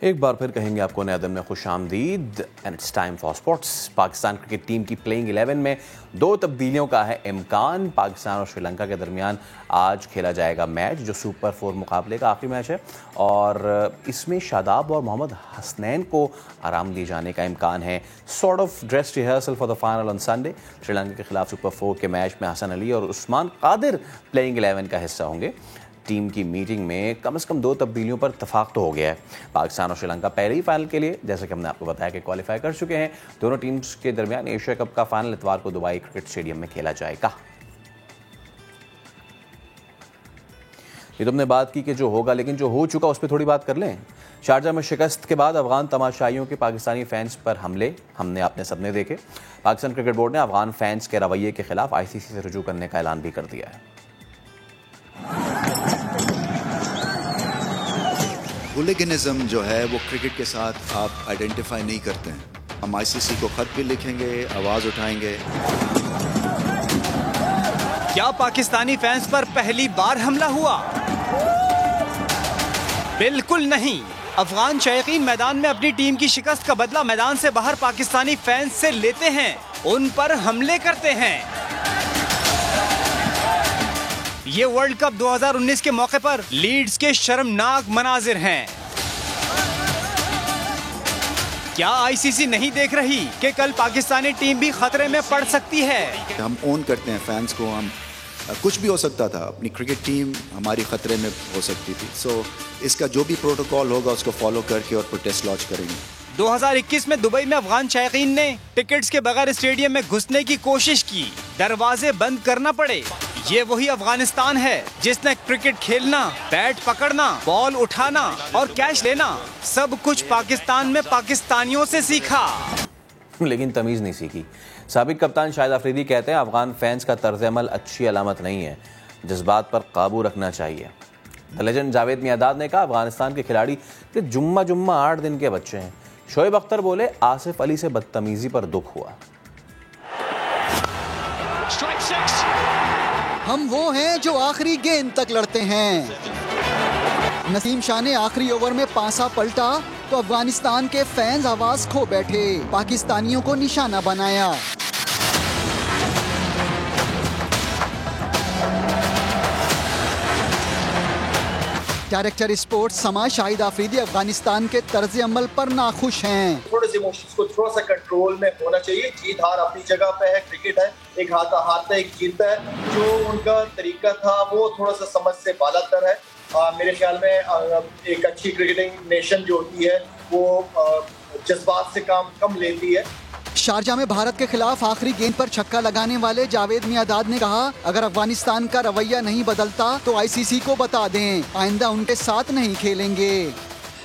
एक बार फिर कहेंगे आपको नए दिन में खुशामदीद and it's time for sports. Pakistan cricket team की प्लेइंग 11 में दो तब्दीलियों का है इम्कान। पाकिस्तान और श्रीलंका के दरमियान आज खेला जाएगा मैच जो सुपर 4 मुकाबले का आखिरी मैच है और इसमें शादाब और मोहम्मद हसनैन को आराम दिए जाने का इम्कान है। Sort of dress rehearsal for the final on Sunday. Sri Lanka के खिलाफ सुपर 4 के मैच में हसन अली और उस्मान कादिर प्लेइंग 11 का हिस्सा होंगे। टीम की मीटिंग में कम से कम दो तब्दीलियों पर इत्तेफाक तो हो गया है। पाकिस्तान और श्रीलंका पहले ही फाइनल के लिए, जैसे कि हमने आपको बताया, कि क्वालिफाई कर चुके हैं। दोनों टीम्स के दरमियान एशिया कप का फाइनल इतवार को दुबई क्रिकेट स्टेडियम में खेला जाएगा। ये तुमने बात की कि जो होगा, लेकिन जो हो चुका उस पर थोड़ी बात कर लें। शारजा में शिकस्त के बाद अफगान तमाशाइयों के पाकिस्तानी फैंस पर हमले हमने आपने सबने देखे। पाकिस्तान क्रिकेट बोर्ड ने अफगान फैंस के रवैये के खिलाफ ICC से रुजू करने का ऐलान भी कर दिया है। हुलिगनिज्म जो है वो क्रिकेट के साथ आप आइडेंटिफाई नहीं करते हैं। हम ICC को खत भी लिखेंगे, आवाज उठाएंगे। क्या पाकिस्तानी फैंस पर पहली बार हमला हुआ? बिल्कुल नहीं। अफगान शायकीन मैदान में अपनी टीम की शिकस्त का बदला मैदान से बाहर पाकिस्तानी फैंस से लेते हैं, उन पर हमले करते हैं। ये वर्ल्ड कप 2019 के मौके पर लीड्स के शर्मनाक मनाजिर हैं। क्या ICC नहीं देख रही कि कल पाकिस्तानी टीम भी खतरे में पड़ सकती है? हम ओन करते हैं फैंस को। हम कुछ भी हो सकता था, अपनी क्रिकेट टीम हमारी खतरे में हो सकती थी। सो इसका जो भी प्रोटोकॉल होगा उसको फॉलो करके और प्रोटेस्ट लॉन्च करेंगे। 2021 में दुबई में अफगान शायकीन ने टिकट्स के बगैर स्टेडियम में घुसने की कोशिश की, दरवाजे बंद करना पड़े। ये वही अफगानिस्तान है जिसने क्रिकेट खेलना, बैट पकड़ना, बॉल उठाना और कैच लेना सब कुछ पाकिस्तान में पाकिस्तानियों से सीखा, लेकिन तमीज़ नहीं सीखी। साबिक कप्तान शाहिद अफरीदी कहते हैं अफगान फैंस का तर्ज अमल अच्छी अलामत नहीं है, जज्बात पर काबू रखना चाहिए। द लेजेंड जावेद मियादाद ने कहा अफगानिस्तान के खिलाड़ी कि जुम्मा 8 दिन के बच्चे हैं। शोएब अख्तर बोले आसिफ अली से बदतमीजी पर दुख हुआ। हम वो हैं जो आखिरी गेंद तक लड़ते हैं। नसीम शाह ने आखिरी ओवर में पासा पलटा तो अफगानिस्तान के फैंस आवाज खो बैठे, पाकिस्तानियों को निशाना बनाया। डायरेक्टर स्पोर्ट्स समा शाहिद अफरीदी अफगानिस्तान के तर्ज अमल पर नाखुश हैं। थोड़े से इमोशंस को थोड़ा सा कंट्रोल में होना चाहिए। जीत हार अपनी जगह पे है, क्रिकेट है, एक हारता एक जीतता है। जो उनका तरीका था वो थोड़ा सा समझ से बालातर है। मेरे ख्याल में एक अच्छी क्रिकेटिंग नेशन जो होती है वो जज्बात से काम कम लेती है। शारजा में भारत के खिलाफ आखिरी गेंद पर छक्का लगाने वाले जावेद मियादाद ने कहा अगर अफगानिस्तान का रवैया नहीं बदलता तो ICC को बता दें, आइंदा उनके साथ नहीं खेलेंगे।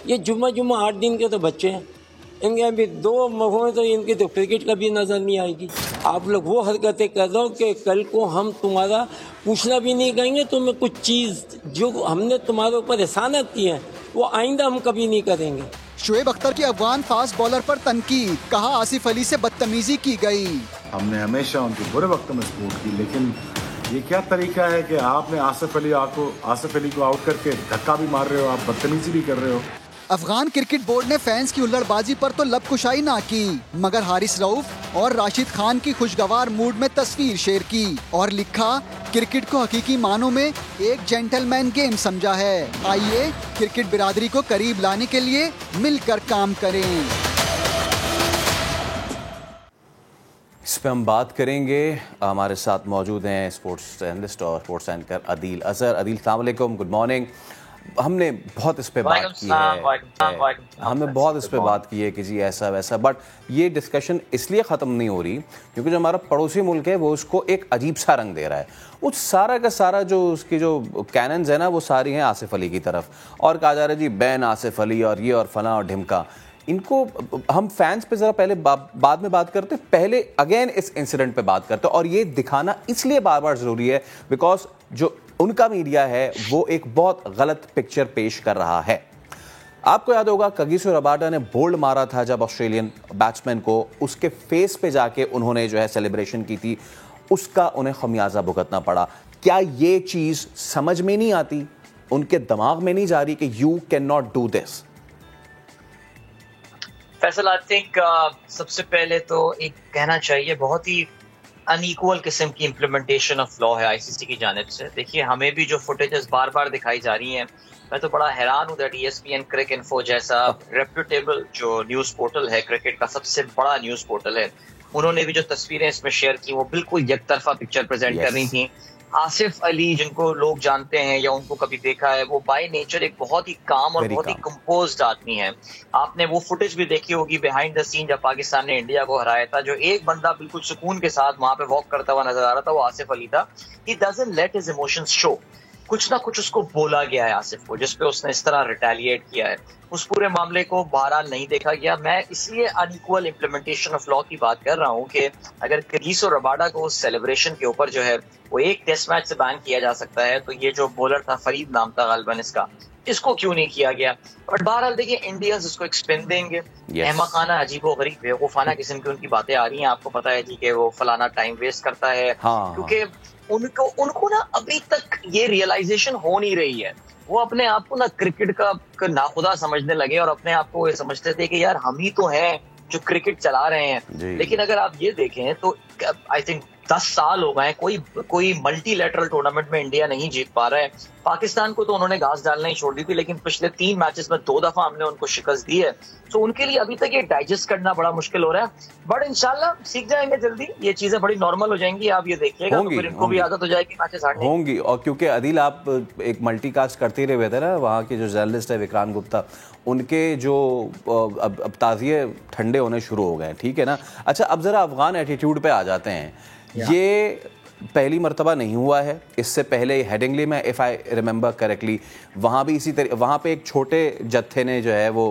ये जुम्मा 8 दिन के तो बच्चे हैं, इनके अभी 2 महीने में तो इनकी तो क्रिकेट कभी नजर नहीं आएगी। आप लोग वो हरकतें कर रहे हो कि कल को हम तुम्हारा पूछना भी नहीं करेंगे। तुम्हें कुछ चीज़ जो हमने तुम्हारे ऊपर एहसानात किए हैं वो आइंदा हम कभी नहीं करेंगे। शोएब अख्तर की अफगान फास्ट बॉलर पर तनकीद, कहा आसिफ अली से बदतमीजी की गई। हमने हमेशा उनके बुरे वक्त में सपोर्ट की, लेकिन ये क्या तरीका है कि आपने आसिफ अली को आउट करके धक्का भी मार रहे हो, आप बदतमीजी भी कर रहे हो। अफगान क्रिकेट बोर्ड ने फैंस की हुल्लड़बाजी पर तो लबकुशाई ना की, मगर हारिस रऊफ और राशिद खान की खुशगवार मूड में तस्वीर शेयर की और लिखा क्रिकेट को हकीकी मानों में एक जेंटलमैन गेम समझा है। आइए क्रिकेट बिरादरी को करीब लाने के लिए मिलकर काम करें। इस पर हम बात करेंगे। हमारे साथ मौजूद हैं स्पोर्ट्स एनालिस्ट और स्पोर्ट्स एंकर अदील अजहर। अदील, अस्सलाम वालेकुम, गुड मॉर्निंग। हमने बहुत इस पे बात की है कि जी ऐसा वैसा, बट ये डिस्कशन इसलिए ख़त्म नहीं हो रही क्योंकि जो हमारा पड़ोसी मुल्क है वो उसको एक अजीब सा रंग दे रहा है। वो सारा का सारा जो उसकी जो कैनन्स है ना वो सारी हैं आसिफ अली की तरफ, और कहा जा रहा है जी बैन आसिफ अली और ये और फलां और ढिमका। इनको हम फैंस पे ज़रा पहले बाद में बात करते, पहले अगेन इस इंसिडेंट पे बात करते, और ये दिखाना इसलिए बार बार ज़रूरी है बिकॉज जो उनका मीडिया है वो एक बहुत गलत पिक्चर पेश कर रहा है। आपको याद होगा कगिसो रबाडा ने बोल्ड मारा था जब ऑस्ट्रेलियन बैट्समैन को, उसके फेस पे जाके उन्होंने जो है सेलिब्रेशन की थी, उसका उन्हें खमियाजा भुगतना पड़ा। क्या ये चीज़ समझ में नहीं आती, उनके दिमाग में नहीं जा रही कि you can not do this? Faisal, I think सबसे पहले तो एक कहना चाहिए बहुत ही अनइक्वल किस्म की इम्प्लीमेंटेशन ऑफ लॉ है आईसीसी की जानिब से। देखिए, हमें भी जो फुटेजेस बार बार दिखाई जा रही हैं, मैं तो बड़ा हैरान हूँ दैट ESPN क्रिक इन्फो जैसा रेप्यूटेबल जो न्यूज पोर्टल है, क्रिकेट का सबसे बड़ा न्यूज पोर्टल है, उन्होंने भी जो तस्वीरें इसमें शेयर की वो बिल्कुल एकतरफा पिक्चर प्रेजेंट कर रही थी। आसिफ अली, जिनको लोग जानते हैं या उनको कभी देखा है, वो बाय नेचर एक बहुत ही काम और बहुत ही कंपोज्ड आदमी है। आपने वो फुटेज भी देखी होगी बिहाइंड द सीन जब पाकिस्तान ने इंडिया को हराया था। जो एक बंदा बिल्कुल सुकून के साथ वहां पे वॉक करता हुआ नजर आ रहा था, वो आसिफ अली था। He doesn't late his emotions show. कुछ ना कुछ उसको बोला गया है आसिफ को, जिसपे उसने इस तरह रिटेलिएट किया है। उस पूरे मामले को बहरहाल नहीं देखा गया। मैं इसलिए अनइक्वल इम्प्लीमेंटेशन ऑफ लॉ की बात कर रहा हूँ कि अगर क्रीस और रबाडा को उस सेलिब्रेशन के ऊपर जो है वो एक टेस्ट मैच से बैन किया जा सकता है, तो ये जो बॉलर था, फरीद नाम था गालिबन इसका, इसको क्यों नहीं किया गया। बट बहरहाल देखिए, इंडियंस इसको एक स्पिन देंगे। अहमकाना, अजीबोगरीब, बेवकूफाना किस्म की उनकी बातें आ रही हैं। आपको पता है जी कि वो फलाना टाइम वेस्ट करता है, क्योंकि उनको ना अभी तक ये रियलाइजेशन हो नहीं रही है। वो अपने आप को ना क्रिकेट का नाखुदा समझने लगे और अपने आप को ये समझते थे कि यार हम ही तो हैं जो क्रिकेट चला रहे हैं। लेकिन अगर आप ये देखें तो आई थिंक 10 साल हो गए कोई मल्टीलैटरल टूर्नामेंट में इंडिया नहीं जीत पा रहा है। पाकिस्तान को तो उन्होंने घास डालना ही छोड़ दी थी, लेकिन पिछले 3 मैचेस में 2 दफा हमने उनको शिकस्त दी है। तो उनके लिए अभी तक ये डाइजेस्ट करना बड़ा मुश्किल हो रहा है। बट इंशाल्लाह सीख जाएंगे जल्दी, ये चीजें बड़ी नॉर्मल हो जाएंगी। आप ये देखिएगा तो फिर इनको भी आदत हो जाएगी मैचेस हारने होंगी। और क्योंकि अदिल, आप एक मल्टीकास्ट करते रहे थे ना, वहाँ के जो जर्नलिस्ट है विक्रांत गुप्ता, उनके जो अब ताज़िए ठंडे होने शुरू हो गए, ठीक है ना। अच्छा, अब जरा अफगान एटीट्यूड पे आ जाते हैं। ये पहली मर्तबा नहीं हुआ है। इससे पहले हेडिंगली में, इफ़ आई रिमेंबर करेक्टली, वहाँ भी इसी तरह, वहाँ पे एक छोटे जत्थे ने जो है वो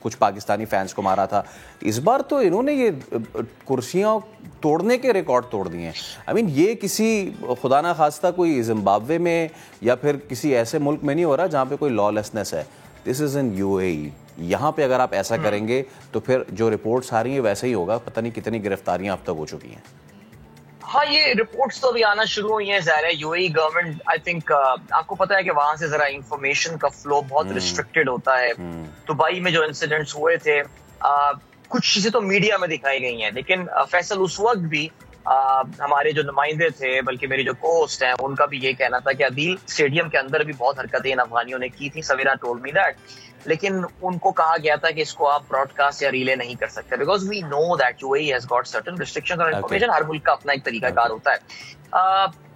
कुछ पाकिस्तानी फैंस को मारा था। इस बार तो इन्होंने ये कुर्सियाँ तोड़ने के रिकॉर्ड तोड़ दिए हैं। आई मीन, ये किसी खुदा ना खास्ता कोई जिम्बाब्वे में या फिर किसी ऐसे मुल्क में नहीं हो रहा जहाँ पे कोई लॉलेसनेस है। This is in UAE। यहाँ पे अगर आप ऐसा करेंगे तो फिर जो रिपोर्ट्स आ रही हैं वैसे ही होगा। पता नहीं कितनी गिरफ्तारियाँ अब तक हो चुकी हैं। हाँ, ये रिपोर्ट्स तो अभी आना शुरू हुई हैं। ज़ाहिर है UAE गवर्नमेंट, आई थिंक आपको पता है कि वहां से जरा इंफॉर्मेशन का फ्लो बहुत रिस्ट्रिक्टेड होता है। दुबई में जो इंसिडेंट्स हुए थे, कुछ चीजें तो मीडिया में दिखाई गई हैं, लेकिन फैसल उस वक्त भी हमारे जो नुमाइंदे थे, बल्कि मेरी जो को-होस्ट हैं, उनका भी ये कहना था कि अदील स्टेडियम के अंदर भी बहुत हरकतें इन अफगानियों ने की थी। सवेरा टोल्ड मी दैट। लेकिन उनको कहा गया था कि इसको आप ब्रॉडकास्ट या रिले नहीं कर सकते, because we know that UAE has got certain restrictions on information. हर मुल्क का अपना एक तरीकाकार होता है।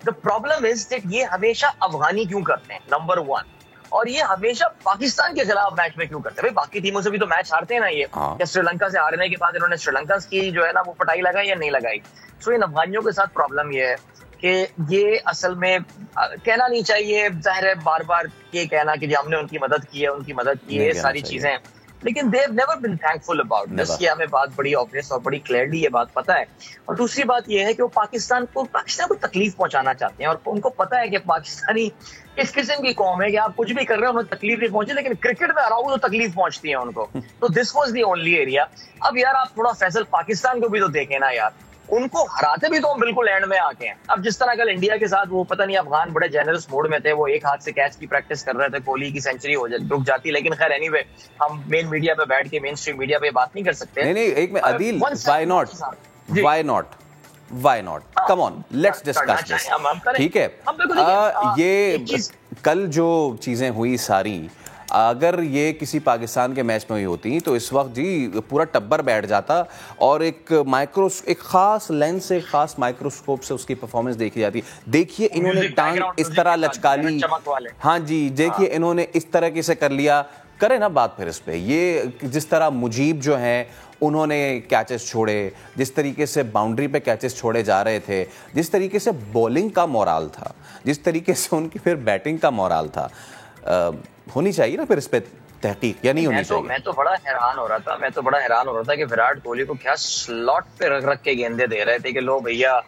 द प्रॉब्लम इज दैट ये हमेशा अफगानी क्यों करते हैं, नंबर 1, और ये हमेशा पाकिस्तान के खिलाफ मैच में क्यों करते हैं। भाई, बाकी टीमों से भी तो मैच हारते हैं ना ये। या श्रीलंका से हारने के बाद इन्होंने श्रीलंका की जो है ना वो पटाई लगाई या नहीं लगाई। सो इन अफगानियों के साथ प्रॉब्लम ये है कि ये असल में कहना नहीं चाहिए, जाहिर है बार बार ये कहना कि हमने उनकी मदद की है, उनकी मदद की है, सारी चीजें, लेकिन they have never been thankful about this. ये हमें बात बड़ी ऑब्वियस और बड़ी क्लियरली ये बात पता है। और दूसरी बात ये है कि वो पाकिस्तान को तकलीफ पहुंचाना चाहते हैं, और उनको पता है कि पाकिस्तानी इस किस्म की कौम है कि आप कुछ भी कर रहे हो उन्हें तकलीफ नहीं पहुंची, लेकिन क्रिकेट में हराओ तो तकलीफ पहुंचती है उनको। तो this was the only area. अब यार आप थोड़ा फैसल पाकिस्तान को भी तो देखें ना यार, उनको हराते भी तो हम बिल्कुल एंड में आके हैं। अब जिस तरह कल इंडिया के साथ वो पता नहीं अफगान बड़े जेनरस मोड में थे, वो एक हाथ से कैच की प्रैक्टिस कर रहे थे, कोहली की सेंचुरी हो रुक जाती, लेकिन खैर एनीवे हम मेन मीडिया पे बैठ के, मेन स्ट्रीम मीडिया पे बात नहीं कर सकते। नहीं, एक में Adeel, why not come on, let's discuss this, ठीक है। ये कल जो चीजें हुई सारी, अगर ये किसी पाकिस्तान के मैच में हुई होती तो इस वक्त जी पूरा टब्बर बैठ जाता और एक खास लेंस से, खास माइक्रोस्कोप से उसकी परफॉर्मेंस देखी जाती। देखिए इन्होंने टांग इस तरह लचकाली, हाँ जी, देखिए इन्होंने इस तरह से कर लिया। करें ना बात फिर इस पे। ये जिस तरह मुजीब जो हैं उन्होंने कैचेस छोड़े, जिस तरीके से बाउंड्री पे कैचेस छोड़े जा रहे थे, जिस तरीके से बॉलिंग का मोराल था, जिस तरीके से उनकी फिर बैटिंग का मोराल था, होनी चाहिए ना फिर इस पे तहकीक, या नहीं होनी चाहिए? मैं तो बड़ा हैरान हो रहा था कि विराट कोहली को क्या स्लॉट पे रख के गेंदे दे रहे थे कि लो भैया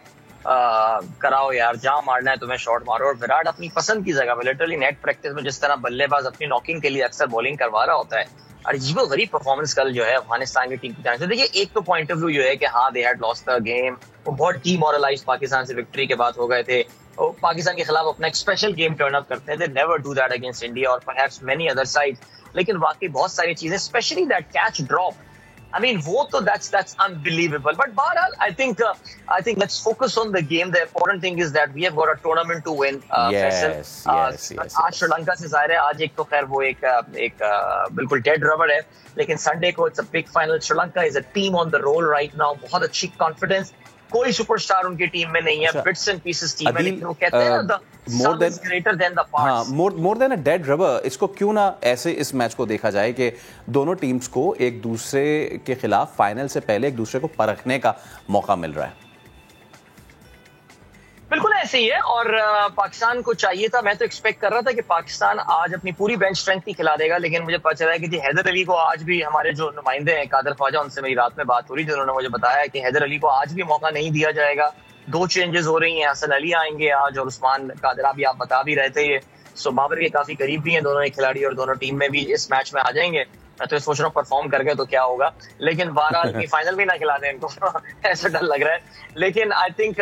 कराओ यार, जहां मारना है तुम्हें शॉट मारो। और विराट अपनी पसंद की जगह पे लिटरली नेट प्रैक्टिस में जिस तरह बल्लेबाज अपनी नॉकिंग के लिए अक्सर बॉलिंग करवा रहा होता है, अजीबोगरीब परफॉर्मेंस कल जो है अफगानिस्तान की टीम की जाने से। देखिए एक तो पॉइंट ऑफ व्यू जो है कि हाँ they had lost the game, वो बहुत डीमोरलाइज्ड पाकिस्तान से विक्ट्री के बाद हो गए थे। पाकिस्तान के खिलाफ अपना एक स्पेशल गेम टर्न अप करते हैं, they never do that against India और परहैप्स मेनी अदर साइड। लेकिन वाकई बहुत सारी चीजें, specially that catch drop, I mean, वो तो that's unbelievable. But बहरहाल, I think let's focus on the game. The important thing is that we have got a tournament to win. Yes. आज श्रीलंका से जाहिर है, आज एक तो खैर वो एक बिल्कुल डेड रबर है, लेकिन संडे को it's a big final. Sri Lanka is a team on the roll right now. बहुत अच्छी कॉन्फिडेंस, कोई सुपरस्टार उनकी टीम में नहीं है, बिट्स एंड पीसेस टीम है, लेकिन वो कहते हैं the some is greater than the parts. More than a dead rubber. इसको क्यों ना ऐसे इस मैच को देखा जाए कि दोनों टीम्स को एक दूसरे के खिलाफ फाइनल से पहले एक दूसरे को परखने का मौका मिल रहा है. बिल्कुल ऐसे ही है, और पाकिस्तान को चाहिए था, मैं तो एक्सपेक्ट कर रहा था कि पाकिस्तान आज अपनी पूरी बेंच स्ट्रेंथ ही खिला देगा, लेकिन मुझे पता चला है कि जी हैदर अली को आज भी, हमारे जो नुमाइंदे हैं कादर ख्वाजा, उनसे मेरी रात में बात हो रही थी, उन्होंने मुझे बताया कि हैदर अली को आज भी मौका नहीं दिया जाएगा. 2 चेंजेस हो रही हैं, हसन अली आएंगे आज और उस्मान कादरा भी, आप बता भी रहे थे ये. सो बाबर के काफी करीब भी हैं दोनों ही खिलाड़ी, और दोनों टीम में भी इस मैच में आ जाएंगे. मैं तो सोच रहा हूँ परफॉर्म कर गए तो क्या होगा, लेकिन बहरहाल फाइनल भी ना खिला दें इनको ऐसा डर लग रहा है. लेकिन आई थिंक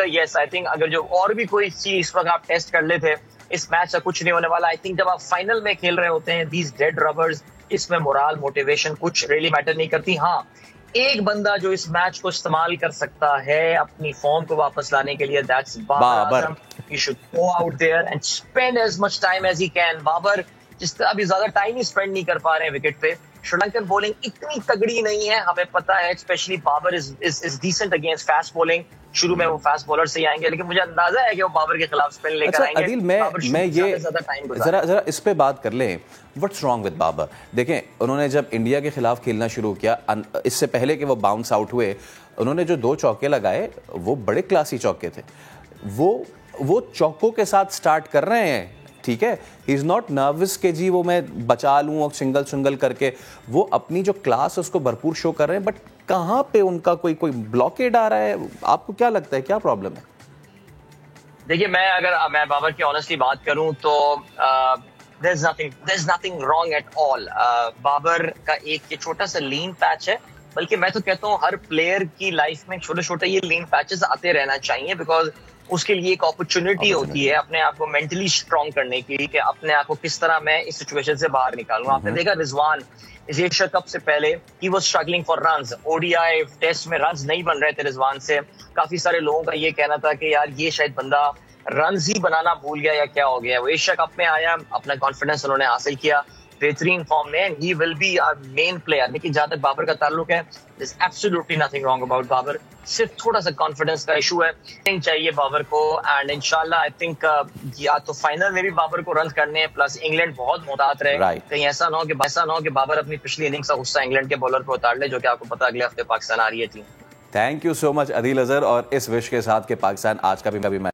अगर जो और भी कोई चीज इस वक्त आप टेस्ट कर लेते, इस मैच से कुछ नहीं होने वाला. आई थिंक जब आप फाइनल में खेल रहे होते हैं, दीज डेड रबर्स, इसमें मोरल, मोटिवेशन कुछ रियली मैटर नहीं करती. हाँ, एक बंदा जो इस मैच को इस्तेमाल कर सकता है अपनी फॉर्म को वापस लाने के लिए, that's Babar. He should go out there and spend as much time as he can. Babar जिस अभी ज्यादा टाइम ही स्पेंड नहीं कर पा रहे हैं विकेट पे. श्रीलंकन बॉलिंग इतनी तगड़ी नहीं है, हमें पता है, specially Babar is decent against fast bowling. शुरू में वो फास्ट बॉलर से ही आएंगे, लेकिन मुझे अंदाजा है कि वो बाबर के खिलाफ स्पिन लेकर आएंगे. अदील, मैं ये जरा इस पे बात कर लें. What's wrong with Babar? देखें, उन्होंने जब इंडिया के खिलाफ खेलना शुरू किया, इससे पहले कि वो बाउंस आउट हुए, उन्होंने जो 2 चौके लगाए वो बड़े क्लासी चौके थे. वो चौकों के साथ स्टार्ट कर रहे हैं, ठीक है. ही इज नॉट नर्वस कि जी वो मैं बचा लूं और सिंगल करके. वो अपनी जो क्लास है उसको भरपूर शो कर रहे हैं. बट कहां पे उनका कोई ब्लॉकेड आ रहा है? आपको क्या लगता है, क्या प्रॉब्लम है? देखिए, मैं बाबर की ऑनेस्टली बात करूं तो there's nothing wrong at all. Babar का एक छोटा सा लीन पैच है, बल्कि मैं तो कहता हूं हर प्लेयर की लाइफ में छोटे छोटे ये लीन पैचेस आते रहना चाहिए, बिकॉज उसके लिए एक अपॉर्चुनिटी होती है अपने आप को मेंटली स्ट्रांग करने की, कि अपने आप को किस तरह मैं इस सिचुएशन से बाहर निकालूं. आपने देखा रिजवान इस एशिया कप से पहले he was struggling for runs. ODI test में रन्स नहीं बन रहे थे रिजवान से. काफी सारे लोगों का ये कहना था कि यार ये शायद बंदा रन्स ही बनाना भूल गया या क्या हो गया. वो एशिया कप में आया, अपना कॉन्फिडेंस उन्होंने हासिल किया, बेहतरीन फॉर्म में, and he will be our main player. लेकिन जहां तक बाबर का ताल्लुक है, there is absolutely nothing wrong about Babar. सिर्फ थोड़ा सा कॉन्फिडेंस का इशू है. थिंक चाहिए बाबर को, एंड इंशाल्लाह आई थिंक या तो फाइनल में भी बाबर को रन करने हैं, प्लस इंग्लैंड बहुत मोहतात रहे. कहीं ऐसा ना हो कि बाबर अपनी पिछली इनिंग्स का गुस्सा इंग्लैंड के बॉलर पर उतार ले, जो कि आपको पता अगले हफ्ते पाकिस्तान आ रही है team. Thank you so much Adeel Azhar, और इस विश के साथ कि पाकिस्तान आज का भी